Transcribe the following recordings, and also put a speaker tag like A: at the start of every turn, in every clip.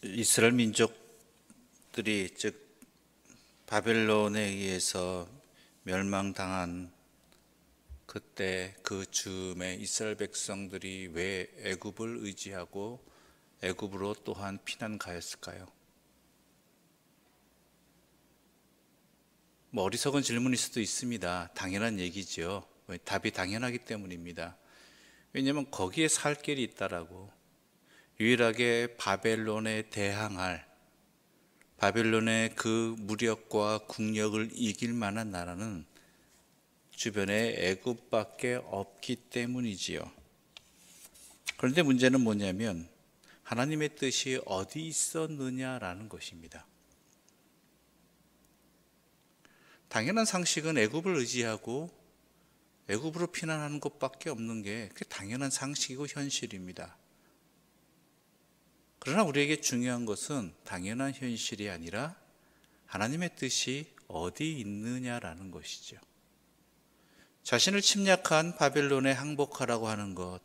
A: 이스라엘 민족들이 즉 바벨론에 의해서 멸망당한 그때 그 즈음에 이스라엘 백성들이 왜 애굽을 의지하고 애굽으로 또한 피난 가였을까요? 어리석은 질문일 수도 있습니다. 당연한 얘기죠. 답이 당연하기 때문입니다. 왜냐하면 거기에 살 길이 있다라고. 유일하게 바벨론에 대항할, 바벨론의 그 무력과 국력을 이길 만한 나라는 주변에 애굽밖에 없기 때문이지요. 그런데 문제는 뭐냐면 하나님의 뜻이 어디 있었느냐라는 것입니다. 당연한 상식은 애굽을 의지하고 애굽으로 피난하는 것밖에 없는 게 그게 당연한 상식이고 현실입니다. 그러나 우리에게 중요한 것은 당연한 현실이 아니라 하나님의 뜻이 어디 있느냐라는 것이죠. 자신을 침략한 바벨론에 항복하라고 하는 것,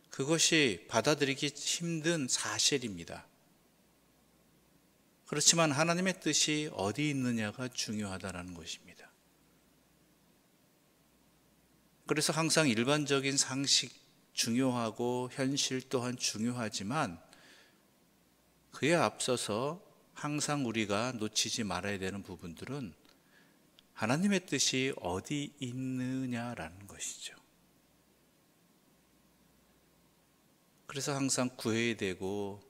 A: 그것이 받아들이기 힘든 사실입니다. 그렇지만 하나님의 뜻이 어디 있느냐가 중요하다는 것입니다. 그래서 항상 일반적인 상식 중요하고 현실 또한 중요하지만 그에 앞서서 항상 우리가 놓치지 말아야 되는 부분들은 하나님의 뜻이 어디 있느냐라는 것이죠. 그래서 항상 구해야 되고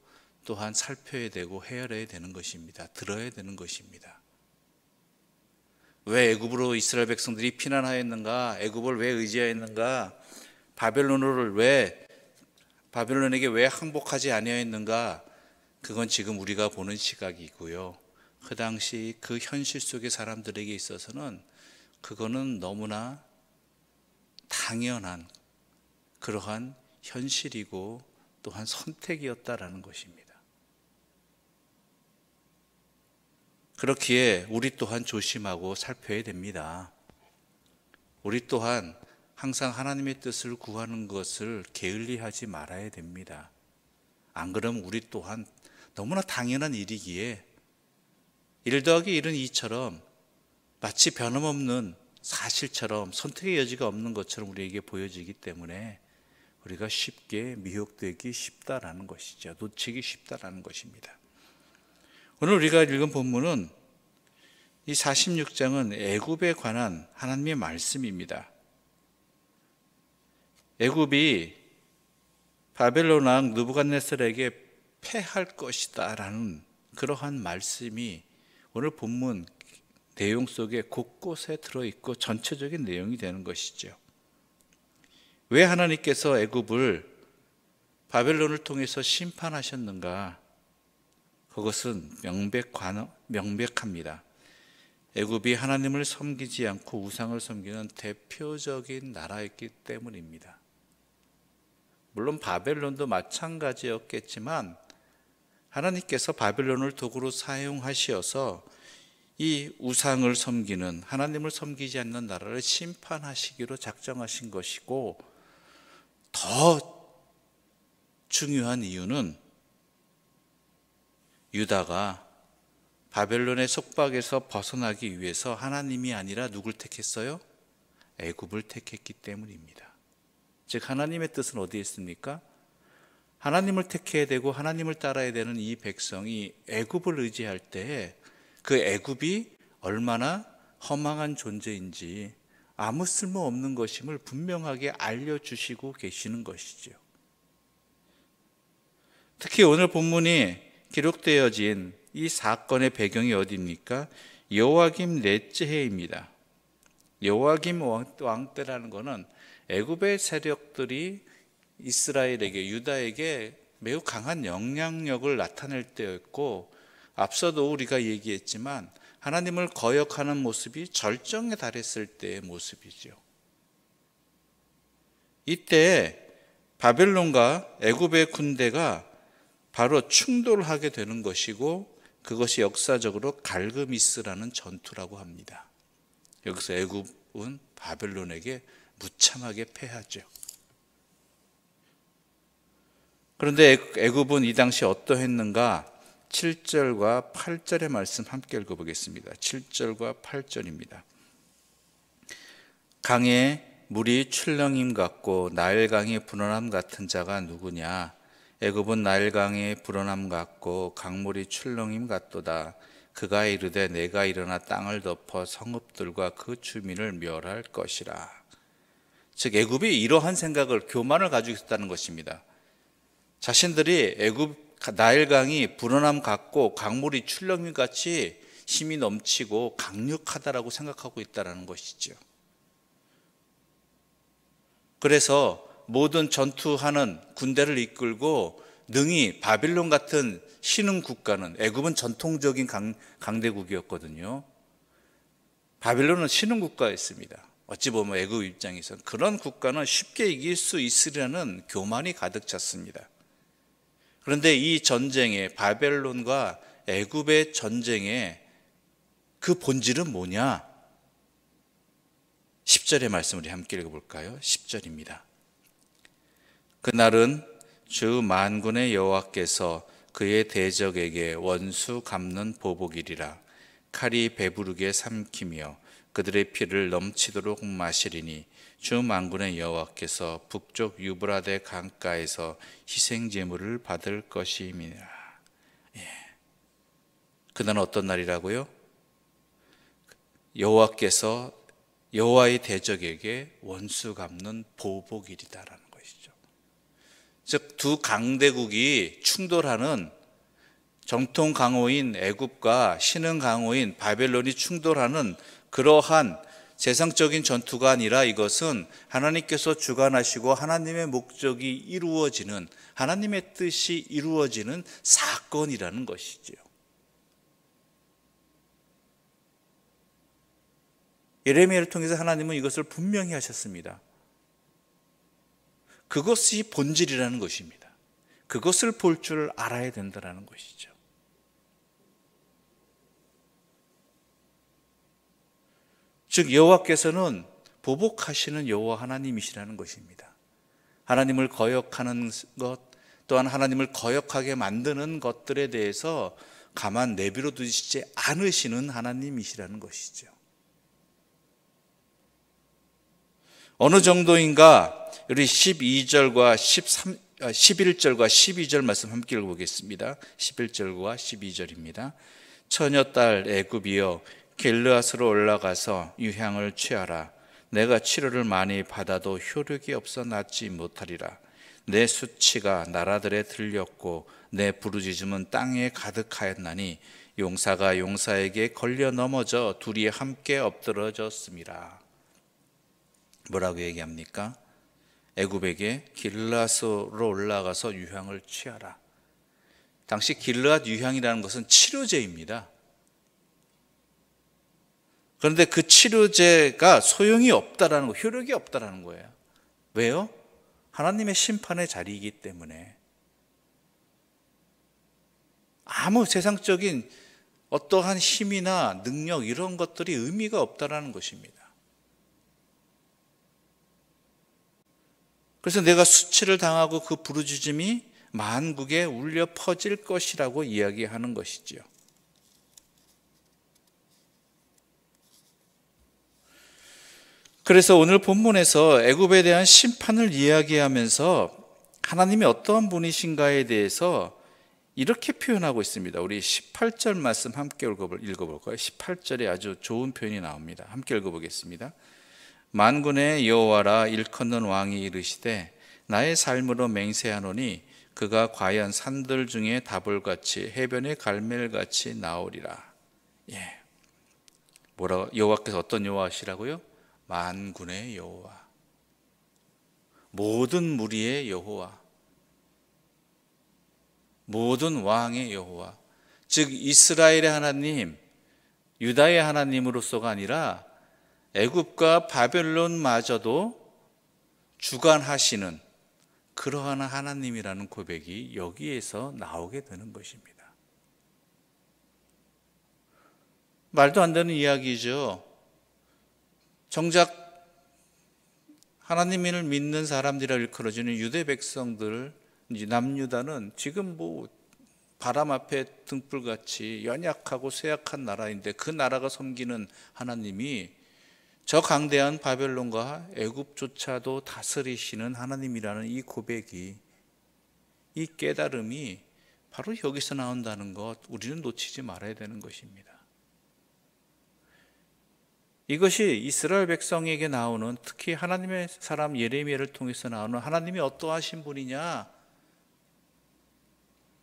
A: 또한 살펴야 되고 헤아려야 되는 것입니다. 들어야 되는 것입니다. 왜 애굽으로 이스라엘 백성들이 피난하였는가? 애굽을 왜 의지하였는가? 바벨론에게 왜 항복하지 아니하였는가? 그건 지금 우리가 보는 시각이고요. 그 당시 그 현실 속의 사람들에게 있어서는 그거는 너무나 당연한 그러한 현실이고 또한 선택이었다라는 것입니다. 그렇기에 우리 또한 조심하고 살펴야 됩니다. 우리 또한 항상 하나님의 뜻을 구하는 것을 게을리하지 말아야 됩니다. 안 그러면 우리 또한 너무나 당연한 일이기에 1 더하기 1은 2처럼 마치 변함없는 사실처럼 선택의 여지가 없는 것처럼 우리에게 보여지기 때문에 우리가 쉽게 미혹되기 쉽다라는 것이죠. 놓치기 쉽다라는 것입니다. 오늘 우리가 읽은 본문은 이 46장은 애굽에 관한 하나님의 말씀입니다. 애굽이 바벨론 왕 느부갓네살에게 패할 것이다 라는 그러한 말씀이 오늘 본문 내용 속에 곳곳에 들어있고 전체적인 내용이 되는 것이죠. 왜 하나님께서 애굽을 바벨론을 통해서 심판하셨는가? 그것은 명백합니다. 애굽이 하나님을 섬기지 않고 우상을 섬기는 대표적인 나라였기 때문입니다. 물론 바벨론도 마찬가지였겠지만 하나님께서 바벨론을 도구로 사용하셔서 이 우상을 섬기는, 하나님을 섬기지 않는 나라를 심판하시기로 작정하신 것이고, 더 중요한 이유는 유다가 바벨론의 속박에서 벗어나기 위해서 하나님이 아니라 누굴 택했어요? 애굽을 택했기 때문입니다. 즉 하나님의 뜻은 어디에 있습니까? 하나님을 택해야 되고 하나님을 따라야 되는 이 백성이 애굽을 의지할 때에 그 애굽이 얼마나 허망한 존재인지 아무 쓸모없는 것임을 분명하게 알려주시고 계시는 것이죠. 특히 오늘 본문이 기록되어진 이 사건의 배경이 어디입니까? 여호야김 넷째 해입니다. 여호야김 왕 때라는 것은 애굽의 세력들이 이스라엘에게, 유다에게 매우 강한 영향력을 나타낼 때였고, 앞서도 우리가 얘기했지만 하나님을 거역하는 모습이 절정에 달했을 때의 모습이죠. 이때 바벨론과 애굽의 군대가 바로 충돌하게 되는 것이고, 그것이 역사적으로 갈그미스라는 전투라고 합니다. 여기서 애굽은 바벨론에게 무참하게 패하죠. 그런데 애굽은 이 당시 어떠했는가? 7절과 8절의 말씀 함께 읽어보겠습니다. 7절과 8절입니다. 강에 물이 출렁임 같고 나일강이 불어남 같은 자가 누구냐? 애굽은 나일강의 불어남 같고 강물이 출렁임 같도다. 그가 이르되 내가 일어나 땅을 덮어 성읍들과 그 주민을 멸할 것이라. 즉 애굽이 이러한 생각을, 교만을 가지고 있었다는 것입니다. 자신들이 애굽 나일강이 불어남 같고 강물이 출렁임 같이 힘이 넘치고 강력하다라고 생각하고 있다는 것이죠. 그래서 모든 전투하는 군대를 이끌고 능히 바빌론 같은 신흥 국가는, 애굽은 전통적인 강대국이었거든요. 바빌론은 신흥 국가였습니다. 어찌 보면 애굽 입장에서 그런 국가는 쉽게 이길 수 있으려는 교만이 가득 찼습니다. 그런데 이 전쟁에, 바벨론과 애굽의 전쟁에 그 본질은 뭐냐? 10절의 말씀 우리 함께 읽어볼까요? 10절입니다. 그날은 주 만군의 여호와께서 그의 대적에게 원수 갚는 보복이리라. 칼이 배부르게 삼키며 그들의 피를 넘치도록 마시리니 주 만군의 여호와께서 북쪽 유브라데 강가에서 희생 제물을 받을 것임이니라. 그날은 어떤 날이라고요? 여호와께서 여호와의 대적에게 원수 갚는 보복일이다라는 것이죠. 즉 두 강대국이 충돌하는, 정통 강호인 애굽과 신흥 강호인 바벨론이 충돌하는 그러한 세상적인 전투가 아니라 이것은 하나님께서 주관하시고 하나님의 목적이 이루어지는, 하나님의 뜻이 이루어지는 사건이라는 것이죠. 예레미야를 통해서 하나님은 이것을 분명히 하셨습니다. 그것이 본질이라는 것입니다. 그것을 볼 줄 알아야 된다는 것이죠. 즉 여호와께서는 보복하시는 여호와 하나님이시라는 것입니다. 하나님을 거역하는 것, 또한 하나님을 거역하게 만드는 것들에 대해서 가만 내버려 두시지 않으시는 하나님이시라는 것이죠. 어느 정도인가 우리 11절과 12절 말씀 함께 읽어보겠습니다. 11절과 12절입니다. 처녀딸 애굽이여 길르앗으로 올라가서 유향을 취하라. 내가 치료를 많이 받아도 효력이 없어 낫지 못하리라. 내 수치가 나라들에 들렸고 내 부르짖음은 땅에 가득하였나니 용사가 용사에게 걸려 넘어져 둘이 함께 엎드러졌습니다. 뭐라고 얘기합니까? 애굽에게 길르앗으로 올라가서 유향을 취하라. 당시 길르앗 유향이라는 것은 치료제입니다. 그런데 그 치료제가 소용이 없다라는 거, 효력이 없다라는 거예요. 왜요? 하나님의 심판의 자리이기 때문에. 아무 세상적인 어떠한 힘이나 능력 이런 것들이 의미가 없다라는 것입니다. 그래서 내가 수치를 당하고 그 부르짖음이 만국에 울려 퍼질 것이라고 이야기하는 것이지요. 그래서 오늘 본문에서 애굽에 대한 심판을 이야기하면서 하나님이 어떠한 분이신가에 대해서 이렇게 표현하고 있습니다. 우리 18절 말씀 함께 읽어볼까요? 18절에 아주 좋은 표현이 나옵니다. 함께 읽어보겠습니다. 만군의 여호와라 일컫는 왕이 이르시되 나의 삶으로 맹세하노니 그가 과연 산들 중에 다볼같이 해변의 갈멜같이 나오리라. 여호와께서 어떤 여호와시라고요? 만군의 여호와, 모든 무리의 여호와, 모든 왕의 여호와, 즉 이스라엘의 하나님, 유다의 하나님으로서가 아니라 애굽과 바벨론마저도 주관하시는 그러한 하나님이라는 고백이 여기에서 나오게 되는 것입니다. 말도 안 되는 이야기죠. 정작 하나님을 믿는 사람들이라 일컬어지는 유대 백성들, 남유다는 지금 바람 앞에 등불같이 연약하고 쇠약한 나라인데 그 나라가 섬기는 하나님이 저 강대한 바벨론과 애굽조차도 다스리시는 하나님이라는 이 고백이, 이 깨달음이 바로 여기서 나온다는 것, 우리는 놓치지 말아야 되는 것입니다. 이것이 이스라엘 백성에게 나오는, 특히 하나님의 사람 예레미야를 통해서 나오는 하나님이 어떠하신 분이냐,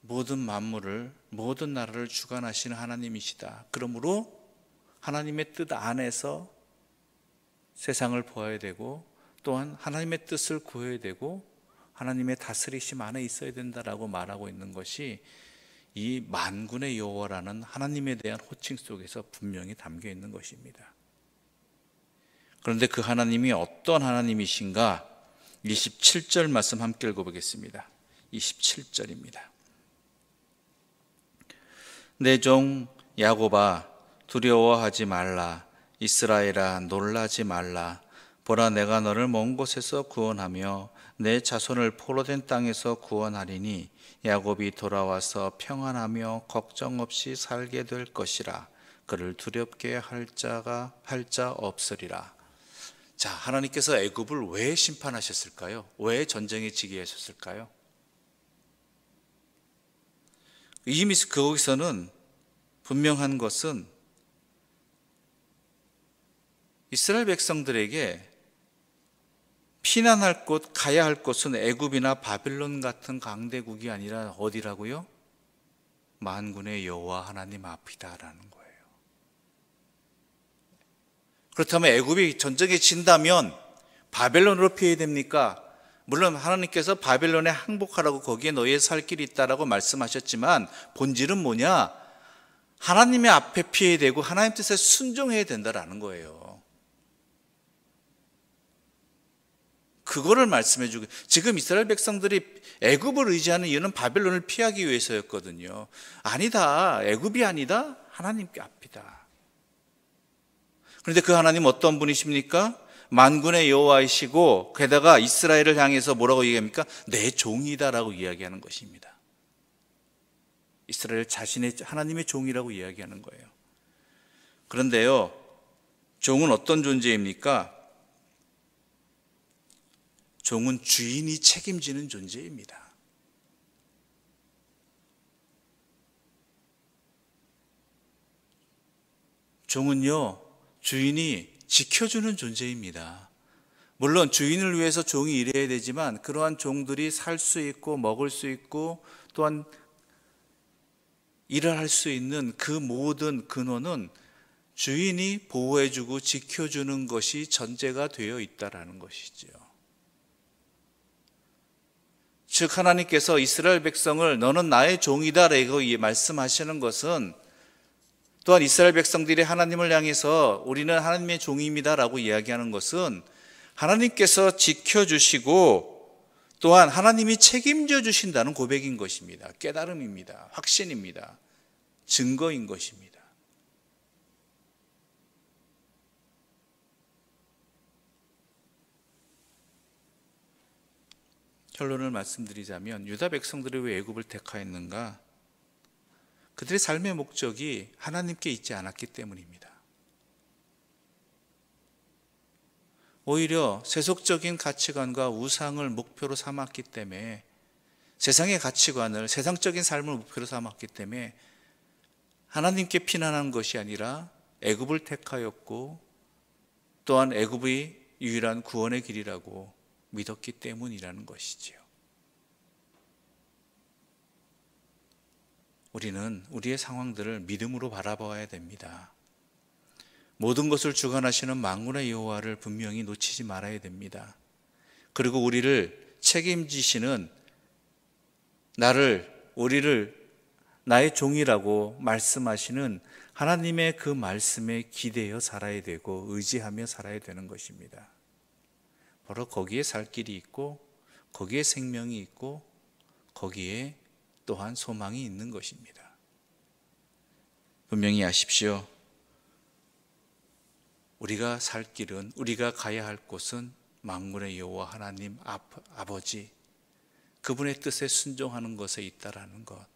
A: 모든 만물을, 모든 나라를 주관하시는 하나님이시다. 그러므로 하나님의 뜻 안에서 세상을 보아야 되고, 또한 하나님의 뜻을 구해야 되고, 하나님의 다스리심 안에 있어야 된다라고 말하고 있는 것이 이 만군의 여호와라는 하나님에 대한 호칭 속에서 분명히 담겨 있는 것입니다. 그런데 그 하나님이 어떤 하나님이신가? 27절 말씀 함께 읽어보겠습니다. 27절입니다. 내 종 야곱아 두려워하지 말라. 이스라엘아 놀라지 말라. 보라 내가 너를 먼 곳에서 구원하며 내 자손을 포로된 땅에서 구원하리니 야곱이 돌아와서 평안하며 걱정 없이 살게 될 것이라. 그를 두렵게 할 자 없으리라. 자, 하나님께서 애굽을 왜 심판하셨을까요? 왜 전쟁에 지게 하셨을까요? 이미 거기서는 분명한 것은 이스라엘 백성들에게 피난할 곳, 가야 할 곳은 애굽이나 바벨론 같은 강대국이 아니라 어디라고요? 만군의 여호와 하나님 앞이다라는 거예요. 그렇다면 애굽이 전쟁에 진다면 바벨론으로 피해야 됩니까? 물론 하나님께서 바벨론에 항복하라고 거기에 너희의 살 길이 있다라고 말씀하셨지만 본질은 뭐냐? 하나님의 앞에 피해야 되고 하나님 뜻에 순종해야 된다라는 거예요. 그거를 말씀해 주고, 지금 이스라엘 백성들이 애굽을 의지하는 이유는 바벨론을 피하기 위해서였거든요. 아니다. 애굽이 아니다. 하나님께 앞이다. 그런데 그 하나님 어떤 분이십니까? 만군의 여호와이시고 게다가 이스라엘을 향해서 뭐라고 얘기합니까? 내 종이다라고 이야기하는 것입니다. 이스라엘 자신의 하나님의 종이라고 이야기하는 거예요. 그런데요, 종은 어떤 존재입니까? 종은 주인이 책임지는 존재입니다. 종은요, 주인이 지켜주는 존재입니다. 물론 주인을 위해서 종이 일해야 되지만 그러한 종들이 살 수 있고 먹을 수 있고 또한 일을 할 수 있는 그 모든 근원은 주인이 보호해주고 지켜주는 것이 전제가 되어 있다라는 것이죠. 즉 하나님께서 이스라엘 백성을 너는 나의 종이다라고 말씀하시는 것은, 또한 이스라엘 백성들이 하나님을 향해서 우리는 하나님의 종입니다라고 이야기하는 것은 하나님께서 지켜주시고 또한 하나님이 책임져 주신다는 고백인 것입니다. 깨달음입니다. 확신입니다. 증거인 것입니다. 결론을 말씀드리자면 유다 백성들이 왜 애굽을 택하였는가? 그들의 삶의 목적이 하나님께 있지 않았기 때문입니다. 오히려 세속적인 가치관과 우상을 목표로 삼았기 때문에, 세상의 가치관을, 세상적인 삶을 목표로 삼았기 때문에 하나님께 피난한 것이 아니라 애굽을 택하였고 또한 애굽이 유일한 구원의 길이라고 믿었기 때문이라는 것이지요. 우리는 우리의 상황들을 믿음으로 바라봐야 됩니다. 모든 것을 주관하시는 만군의 여호와를 분명히 놓치지 말아야 됩니다. 그리고 우리를 책임지시는 우리를 나의 종이라고 말씀하시는 하나님의 그 말씀에 기대어 살아야 되고 의지하며 살아야 되는 것입니다. 바로 거기에 살 길이 있고 거기에 생명이 있고 거기에 또한 소망이 있는 것입니다. 분명히 아십시오. 우리가 살 길은, 우리가 가야 할 곳은 만군의 여호와 하나님 아버지, 그분의 뜻에 순종하는 것에 있다라는 것,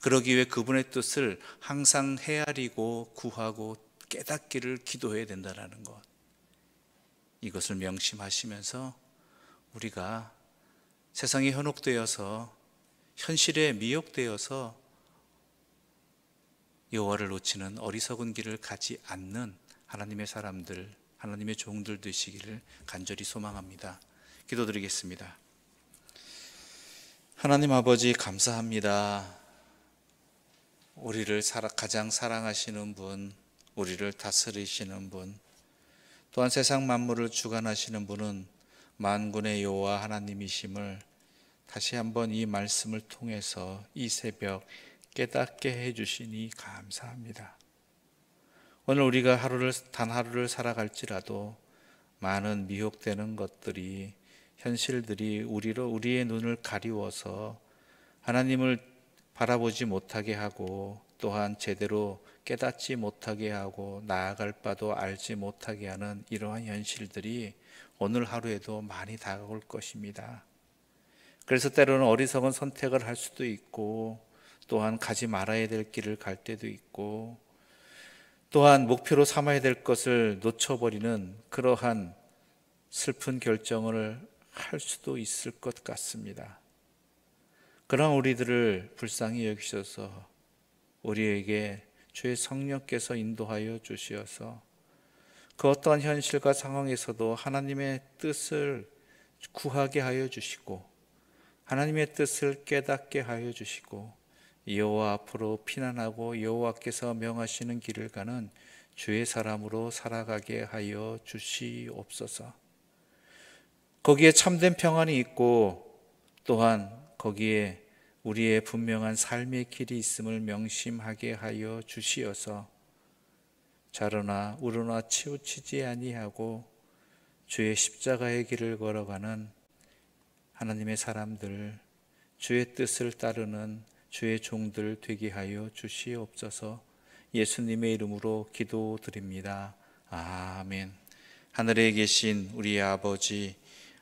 A: 그러기 위해 그분의 뜻을 항상 헤아리고 구하고 깨닫기를 기도해야 된다는 것, 이것을 명심하시면서 우리가 세상에 현혹되어서 현실에 미혹되어서 여호와를 놓치는 어리석은 길을 가지 않는 하나님의 사람들, 하나님의 종들 되시기를 간절히 소망합니다. 기도드리겠습니다. 하나님 아버지, 감사합니다. 우리를 가장 사랑하시는 분, 우리를 다스리시는 분, 또한 세상 만물을 주관하시는 분은 만군의 여호와 하나님이심을 다시 한번 이 말씀을 통해서 이 새벽 깨닫게 해주시니 감사합니다. 오늘 우리가 단 하루를 살아갈지라도 많은 미혹되는 것들이, 현실들이 우리의 눈을 가리워서 하나님을 바라보지 못하게 하고, 또한 제대로 깨닫지 못하게 하고 나아갈 바도 알지 못하게 하는 이러한 현실들이 오늘 하루에도 많이 다가올 것입니다. 그래서 때로는 어리석은 선택을 할 수도 있고, 또한 가지 말아야 될 길을 갈 때도 있고, 또한 목표로 삼아야 될 것을 놓쳐버리는 그러한 슬픈 결정을 할 수도 있을 것 같습니다. 그런 우리들을 불쌍히 여기셔서 우리에게 주의 성령께서 인도하여 주시어서 그 어떠한 현실과 상황에서도 하나님의 뜻을 구하게 하여 주시고, 하나님의 뜻을 깨닫게 하여 주시고, 여호와 앞으로 피난하고 여호와께서 명하시는 길을 가는 주의 사람으로 살아가게 하여 주시옵소서. 거기에 참된 평안이 있고, 또한 거기에 우리의 분명한 삶의 길이 있음을 명심하게 하여 주시어서 자로나 우로나 치우치지 아니하고 주의 십자가의 길을 걸어가는 하나님의 사람들, 주의 뜻을 따르는 주의 종들 되게 하여 주시옵소서. 예수님의 이름으로 기도드립니다. 아멘. 하늘에 계신 우리 아버지,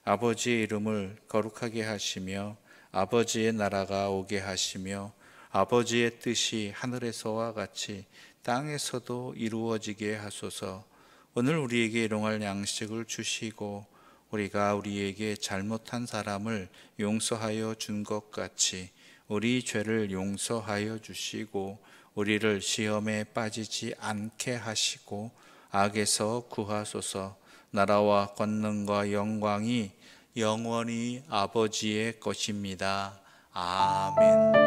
A: 아버지의 이름을 거룩하게 하시며 아버지의 나라가 오게 하시며 아버지의 뜻이 하늘에서와 같이 땅에서도 이루어지게 하소서. 오늘 우리에게 일용할 양식을 주시고 우리가 우리에게 잘못한 사람을 용서하여 준 것 같이 우리 죄를 용서하여 주시고 우리를 시험에 빠지지 않게 하시고 악에서 구하소서. 나라와 권능과 영광이 영원히 아버지의 것입니다. 아멘.